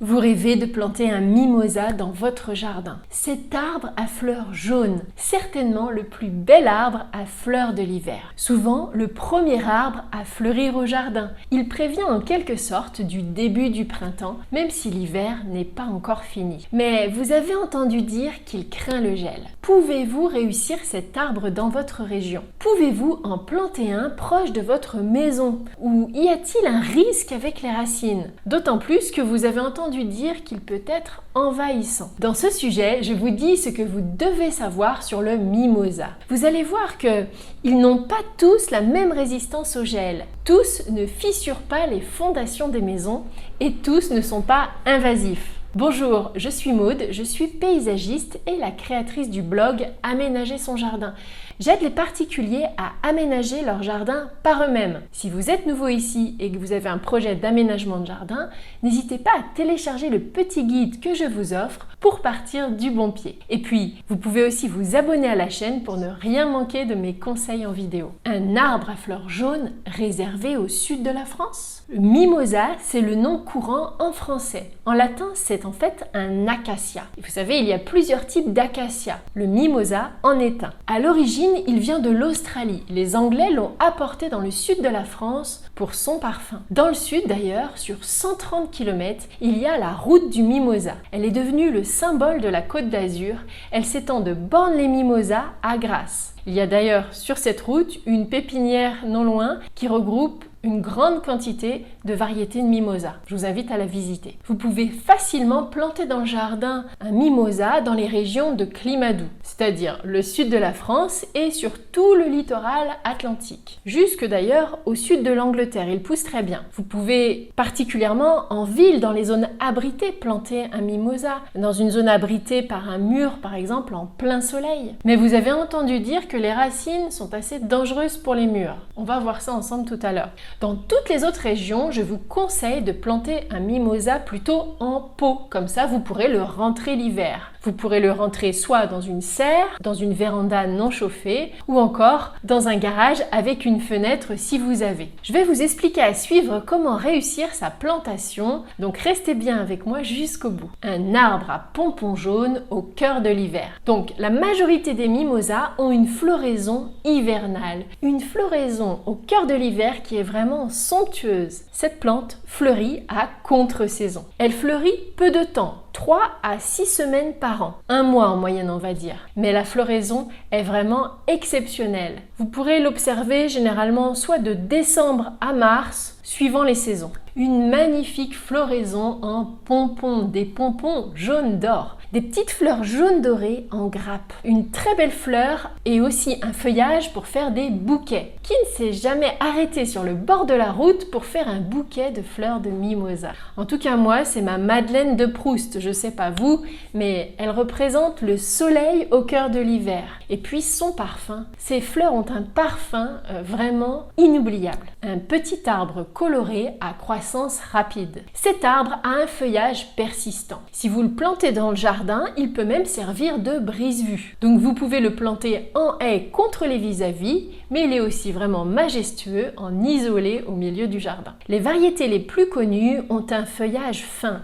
Vous rêvez de planter un mimosa dans votre jardin. Cet arbre à fleurs jaunes, certainement le plus bel arbre à fleurs de l'hiver. Souvent, le premier arbre à fleurir au jardin. Il prévient en quelque sorte du début du printemps, même si l'hiver n'est pas encore fini. Mais vous avez entendu dire qu'il craint le gel. Pouvez-vous réussir cet arbre dans votre région? Pouvez-vous en planter un proche de votre maison? Ou y a-t-il un risque avec les racines? D'autant plus que vous avez entendu dire qu'il peut être envahissant. Dans ce sujet, je vous dis ce que vous devez savoir sur le mimosa. Vous allez voir que ils n'ont pas tous la même résistance au gel. Tous ne fissurent pas les fondations des maisons et tous ne sont pas invasifs. Bonjour, je suis Maude, je suis paysagiste et la créatrice du blog Aménager son jardin. J'aide les particuliers à aménager leur jardin par eux-mêmes. Si vous êtes nouveau ici et que vous avez un projet d'aménagement de jardin, n'hésitez pas à télécharger le petit guide que je vous offre pour partir du bon pied. Et puis, vous pouvez aussi vous abonner à la chaîne pour ne rien manquer de mes conseils en vidéo. Un arbre à fleurs jaunes réservé au sud de la France? Le mimosa, c'est le nom courant en français. En latin, c'est en fait un acacia. Et vous savez, il y a plusieurs types d'acacia. Le mimosa en est un. À l'origine, il vient de l'Australie. Les Anglais l'ont apporté dans le sud de la France pour son parfum. Dans le sud d'ailleurs, sur 130 km, il y a la route du mimosa. Elle est devenue le symbole de la Côte d'Azur. Elle s'étend de Bornes-les-Mimosas à Grasse. Il y a d'ailleurs sur cette route une pépinière non loin qui regroupe une grande quantité de variétés de mimosa. Je vous invite à la visiter. Vous pouvez facilement planter dans le jardin un mimosa dans les régions de climat doux, c'est-à-dire le sud de la France et sur tout le littoral atlantique. Jusque d'ailleurs au sud de l'Angleterre, il pousse très bien. Vous pouvez particulièrement en ville, dans les zones abritées, planter un mimosa. Dans une zone abritée par un mur, par exemple, en plein soleil. Mais vous avez entendu dire que les racines sont assez dangereuses pour les murs. On va voir ça ensemble tout à l'heure. Dans toutes les autres régions, je vous conseille de planter un mimosa plutôt en pot. Comme ça, vous pourrez le rentrer l'hiver. Vous pourrez le rentrer soit dans une serre, dans une véranda non chauffée, ou encore dans un garage avec une fenêtre si vous avez. Je vais vous expliquer à suivre comment réussir sa plantation, donc restez bien avec moi jusqu'au bout. Un arbre à pompons jaunes au cœur de l'hiver. Donc la majorité des mimosas ont une floraison hivernale, une floraison au cœur de l'hiver qui est vraiment somptueuse. Cette plante fleurit à contre-saison. Elle fleurit peu de temps, 3 à 6 semaines par an. Un mois en moyenne, on va dire. Mais la floraison est vraiment exceptionnelle. Vous pourrez l'observer généralement soit de décembre à mars, suivant les saisons. Une magnifique floraison en pompons, des pompons jaunes d'or. Des petites fleurs jaunes dorées en grappes. Une très belle fleur et aussi un feuillage pour faire des bouquets. Qui ne s'est jamais arrêté sur le bord de la route pour faire un bouquet de fleurs de mimosa? En tout cas, moi, c'est ma Madeleine de Proust. Je sais pas vous, mais elle représente le soleil au cœur de l'hiver. Et puis son parfum. Ces fleurs ont un parfum vraiment inoubliable. Un petit arbre coloré à croissance rapide. Cet arbre a un feuillage persistant. Si vous le plantez dans le jardin, il peut même servir de brise-vue. Donc vous pouvez le planter en haie contre les vis-à-vis, mais il est aussi vraiment majestueux en isolé au milieu du jardin. Les variétés les plus connues ont un feuillage fin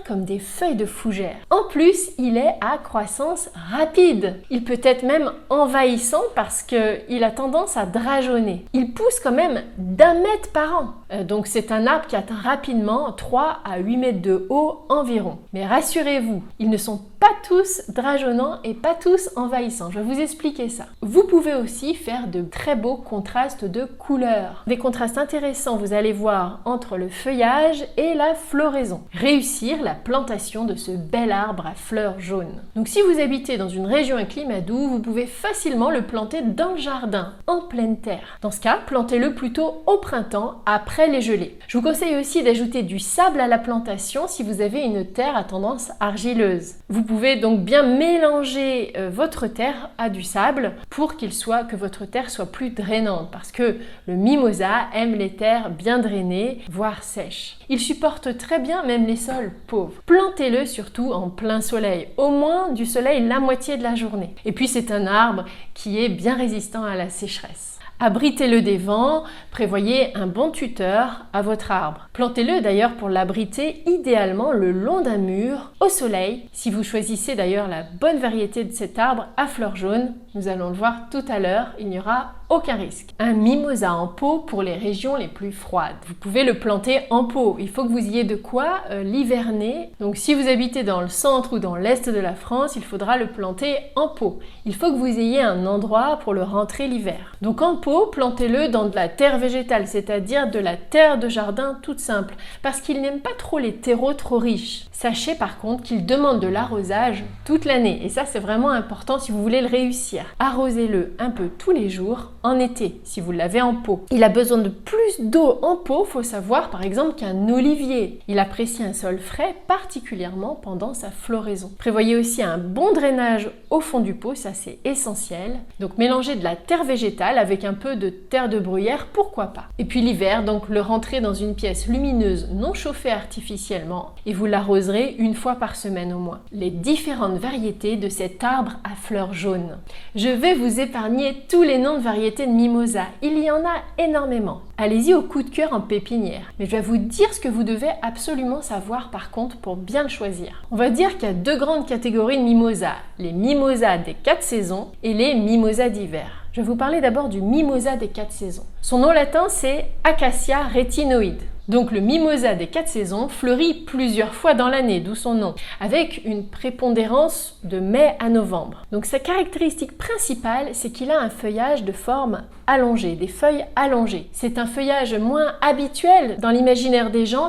comme des feuilles de fougère. En plus, il est à croissance rapide. Il peut être même envahissant parce qu'il a tendance à drageonner. Il pousse quand même d'1 mètre par an. Donc c'est un arbre qui atteint rapidement 3 à 8 mètres de haut environ. Mais rassurez-vous, ils ne sont pas tous drageonnants et pas tous envahissants. Je vais vous expliquer ça. Vous pouvez aussi faire de très beaux contrastes de couleurs. Des contrastes intéressants, vous allez voir, entre le feuillage et la floraison. Réussir la plantation de ce bel arbre à fleurs jaunes. Donc si vous habitez dans une région à climat doux, vous pouvez facilement le planter dans le jardin, en pleine terre. Dans ce cas, plantez-le plutôt au printemps, après les gelées. Je vous conseille aussi d'ajouter du sable à la plantation si vous avez une terre à tendance argileuse. Vous pouvez donc bien mélanger votre terre à du sable pour que votre terre soit plus drainante parce que le mimosa aime les terres bien drainées, voire sèches. Il supporte très bien même les sols pauvres. Plantez-le surtout en plein soleil, au moins du soleil la moitié de la journée. Et puis c'est un arbre qui est bien résistant à la sécheresse. Abritez-le des vents, prévoyez un bon tuteur à votre arbre. Plantez-le d'ailleurs pour l'abriter idéalement le long d'un mur, au soleil. Si vous choisissez d'ailleurs la bonne variété de cet arbre à fleurs jaunes, nous allons le voir tout à l'heure, il n'y aura aucun risque. Un mimosa en pot pour les régions les plus froides. Vous pouvez le planter en pot. Il faut que vous ayez de quoi l'hiverner. Donc si vous habitez dans le centre ou dans l'est de la France, il faudra le planter en pot. Il faut que vous ayez un endroit pour le rentrer l'hiver. Donc en pot, plantez-le dans de la terre végétale, c'est-à-dire de la terre de jardin toute simple, parce qu'il n'aime pas trop les terreaux trop riches. Sachez par contre qu'il demande de l'arrosage toute l'année et ça c'est vraiment important si vous voulez le réussir. Arrosez-le un peu tous les jours en été si vous l'avez en pot. Il a besoin de plus d'eau en pot, faut savoir par exemple qu'un olivier. Il apprécie un sol frais particulièrement pendant sa floraison. Prévoyez aussi un bon drainage au fond du pot, ça c'est essentiel. Donc mélangez de la terre végétale avec un peu de terre de bruyère, pourquoi pas. Et puis l'hiver, donc le rentrez dans une pièce lumineuse non chauffée artificiellement et vous l'arroserez une fois par semaine au moins. Les différentes variétés de cet arbre à fleurs jaunes. Je vais vous épargner tous les noms de variétés de mimosa. Il y en a énormément. Allez-y au coup de cœur en pépinière. Mais je vais vous dire ce que vous devez absolument savoir par contre pour bien le choisir. On va dire qu'il y a deux grandes catégories de mimosa. Les mimosas des 4 saisons et les mimosas d'hiver. Je vais vous parler d'abord du mimosa des 4 saisons. Son nom latin c'est Acacia retinoide. Donc le mimosa des 4 saisons fleurit plusieurs fois dans l'année, d'où son nom, avec une prépondérance de mai à novembre. Donc sa caractéristique principale, c'est qu'il a un feuillage de forme allongée, des feuilles allongées. C'est un feuillage moins habituel dans l'imaginaire des gens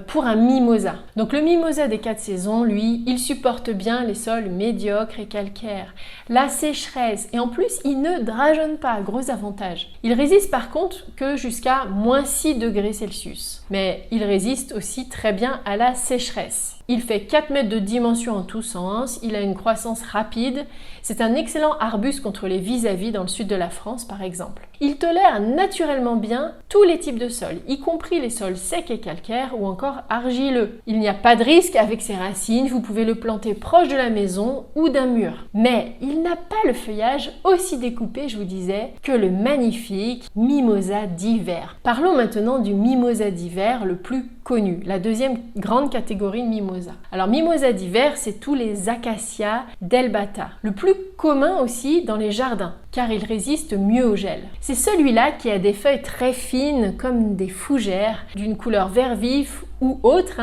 pour un mimosa. Donc le mimosa des 4 saisons, lui, il supporte bien les sols médiocres et calcaires, la sécheresse et en plus il ne drageonne pas, gros avantage. Il résiste par contre que jusqu'à -6 degrés Celsius. Mais il résiste aussi très bien à la sécheresse. Il fait 4 mètres de dimension en tous sens, il a une croissance rapide, c'est un excellent arbuste contre les vis-à-vis dans le sud de la France par exemple. Il tolère naturellement bien tous les types de sols, y compris les sols secs et calcaires ou encore argileux. Il n'y a pas de risque avec ses racines, vous pouvez le planter proche de la maison ou d'un mur. Mais il n'a pas le feuillage aussi découpé, je vous disais, que le magnifique mimosa d'hiver. Parlons maintenant du mimosa d'hiver le plus connu, la deuxième grande catégorie de mimosa. Alors mimosa d'hiver, c'est tous les acacias delbata, le plus commun aussi dans les jardins, car il résiste mieux au gel. C'est celui-là qui a des feuilles très fines comme des fougères, d'une couleur vert vif ou autre,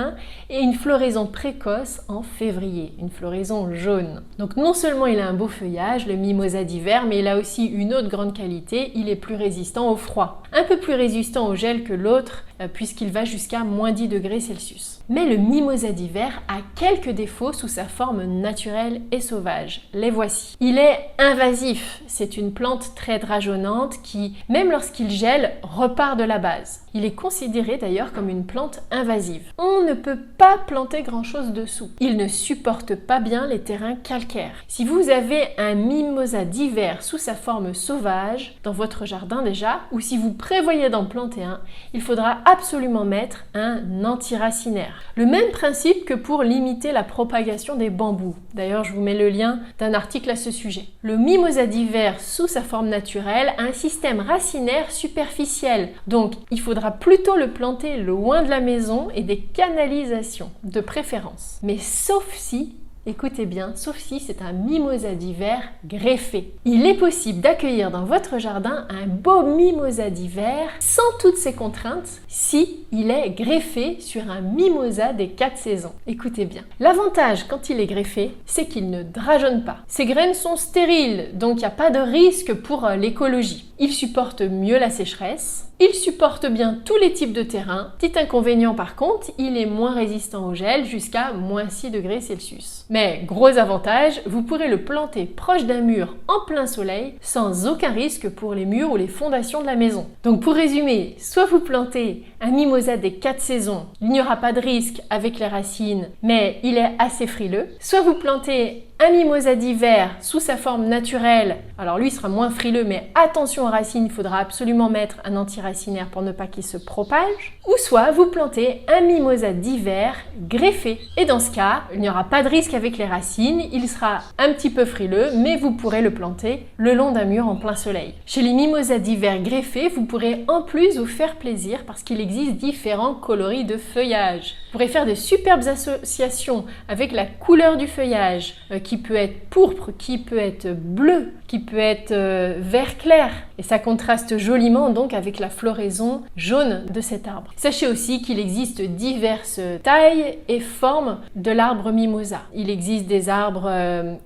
et une floraison précoce en février, une floraison jaune. Donc non seulement il a un beau feuillage, le mimosa d'hiver, mais il a aussi une autre grande qualité, il est plus résistant au froid. Un peu plus résistant au gel que l'autre, puisqu'il va jusqu'à -10 degrés Celsius. Mais le mimosa d'hiver a quelques défauts sous sa forme naturelle et sauvage. Les voici. Il est invasif, c'est une plante très drageonnante qui, même lorsqu'il gèle, repart de la base. Il est considéré d'ailleurs comme une plante invasive. On ne peut pas planter grand-chose dessous. Il ne supporte pas bien les terrains calcaires. Si vous avez un mimosa d'hiver sous sa forme sauvage, dans votre jardin déjà, ou si vous prévoyez d'en planter un, il faudra absolument mettre un antiracinaire. Le même principe que pour limiter la propagation des bambous. D'ailleurs, je vous mets le lien d'un article à ce sujet. Le mimosa d'hiver sous sa forme naturelle a un système racinaire superficiel. Donc, il faudra plutôt le planter loin de la maison et des canalisations, de préférence. Mais sauf si, écoutez bien, sauf si c'est un mimosa d'hiver greffé. Il est possible d'accueillir dans votre jardin un beau mimosa d'hiver sans toutes ces contraintes si il est greffé sur un mimosa des 4 saisons. Écoutez bien. L'avantage quand il est greffé, c'est qu'il ne drageonne pas. Ses graines sont stériles, donc il n'y a pas de risque pour l'écologie. Il supporte mieux la sécheresse. Il supporte bien tous les types de terrain. Petit inconvénient par contre, il est moins résistant au gel jusqu'à -6 degrés Celsius. Mais gros avantage, vous pourrez le planter proche d'un mur en plein soleil sans aucun risque pour les murs ou les fondations de la maison. Donc pour résumer, soit vous plantez un mimosa des 4 saisons, il n'y aura pas de risque avec les racines, mais il est assez frileux. Soit vous plantez un mimosa d'hiver sous sa forme naturelle. Alors lui sera moins frileux, mais attention aux racines, il faudra absolument mettre un antiracinaire pour ne pas qu'il se propage. Ou soit vous plantez un mimosa d'hiver greffé. Et dans ce cas, il n'y aura pas de risque avec les racines, il sera un petit peu frileux, mais vous pourrez le planter le long d'un mur en plein soleil. Chez les mimosas d'hiver greffés, vous pourrez en plus vous faire plaisir parce qu'il existe différents coloris de feuillage. Vous pourrez faire de superbes associations avec la couleur du feuillage, qui peut être pourpre, qui peut être bleu, qui peut être vert clair. Et ça contraste joliment donc avec la floraison jaune de cet arbre. Sachez aussi qu'il existe diverses tailles et formes de l'arbre mimosa. Il existe des arbres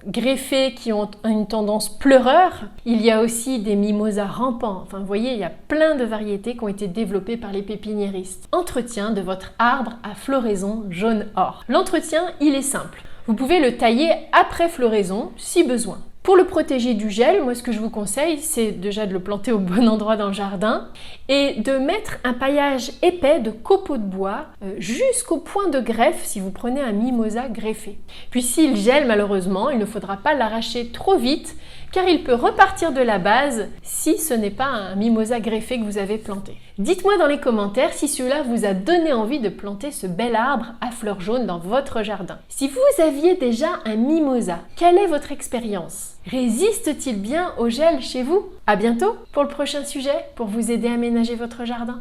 greffés qui ont une tendance pleureur. Il y a aussi des mimosas rampants. Enfin, vous voyez, il y a plein de variétés qui ont été développées par les pépiniéristes. Entretien de votre arbre à floraison jaune-or. L'entretien, il est simple. Vous pouvez le tailler après floraison si besoin. Pour le protéger du gel, moi ce que je vous conseille, c'est déjà de le planter au bon endroit dans le jardin et de mettre un paillage épais de copeaux de bois jusqu'au point de greffe si vous prenez un mimosa greffé. Puis s'il gèle malheureusement, il ne faudra pas l'arracher trop vite car il peut repartir de la base si ce n'est pas un mimosa greffé que vous avez planté. Dites-moi dans les commentaires si cela vous a donné envie de planter ce bel arbre à fleurs jaunes dans votre jardin. Si vous aviez déjà un mimosa, quelle est votre expérience? Résiste-t-il bien au gel chez vous? À bientôt pour le prochain sujet pour vous aider à aménager votre jardin.